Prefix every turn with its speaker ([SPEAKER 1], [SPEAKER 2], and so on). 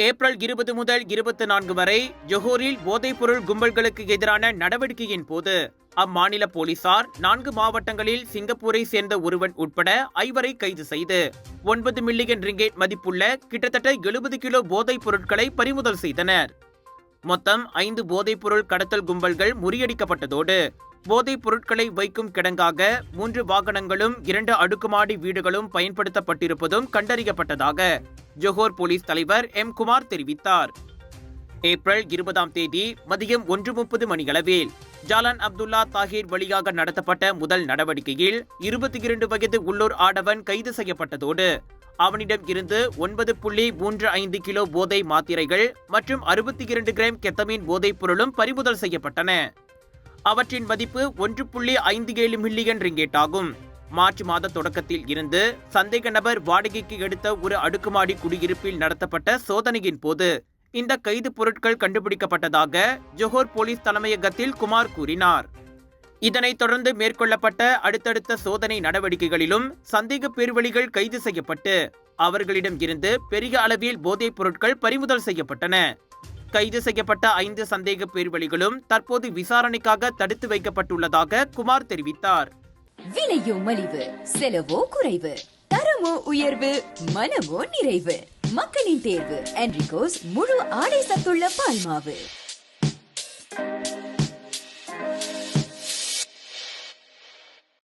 [SPEAKER 1] April 20 முதல் 24 வரை ஜொஹூரில் போதைப்பொருள் கும்பல்களுக்கு எதிரான நடவடிக்கையின் போது அம்மாநில போலீசார் 4 மாவட்டங்களில் சிங்கப்பூரை சேர்ந்த ஒருவன் உட்பட 5 கைது செய்து 9 மில்லியன் ரிங்கேட் மதிப்புள்ள கிட்டத்தட்ட 70 கிலோ போதைப் பொருட்களை பறிமுதல் செய்தனர். மொத்தம் 5 போதைப்பொருள் கடத்தல் கும்பல்கள் முறியடிக்கப்பட்டதோடு போதைப் பொருட்களை வைக்கும் கிடங்காக 3 வாகனங்களும் 2 அடுக்குமாடி வீடுகளும் பயன்படுத்தப்பட்டிருப்பதும் கண்டறியப்பட்டதாக ஜொஹோர் போலீஸ் தலைவர் எம். குமார் தெரிவித்தார். ஏப்ரல் 20 மதியம் 1:30 மணியளவில் ஜாலான் அப்துல்லா தாஹிர் வழியாக நடத்தப்பட்ட முதல் நடவடிக்கையில் 22 வயது உள்ளூர் ஆடவன் கைது செய்யப்பட்டதோடு அவனிடம் இருந்து 9.35 கிலோ போதை மாத்திரைகள் மற்றும் 62 கிராம் கெத்தமீன் போதைப் பொருளும் பறிமுதல் செய்யப்பட்டன. அவற்றின் மதிப்பு 1.57 மில்லியன் ரிங்கேட் ஆகும். மார்ச் மாத தொடக்கத்தில் இருந்து சந்தேக நபர் வாடகைக்கு எடுத்த ஒரு அடுக்குமாடி குடியிருப்பில் நடத்தப்பட்ட சோதனையின் போது இந்த கைது பொருட்கள் கண்டுபிடிக்கப்பட்டதாக ஜொஹோர் போலீஸ் தலைமையகத்தில் குமார் கூறினார். இதனைத் தொடர்ந்து மேற்கொள்ளப்பட்ட அடுத்தடுத்த சோதனை நடவடிக்கைகளிலும் சந்தேக பேர்வழிகள் கைது செய்யப்பட்டு அவர்களிடம் இருந்து பெரிய அளவில் போதைப் பொருட்கள் பறிமுதல் செய்யப்பட்டன. கைது செய்யப்பட்ட 5 சந்தேக பேர்வழிகளும் தற்போது விசாரணைக்காக தடுத்து வைக்கப்பட்டுள்ளதாக குமார் தெரிவித்தார்.
[SPEAKER 2] விலையோ மலிவு, செலவோ குறைவு, தரமோ உயர்வு, மனமோ நிறைவு. மக்களின் தேர்வு என்ரிகோஸ் முழு ஆடை சத்துள்ள பால்மாவு.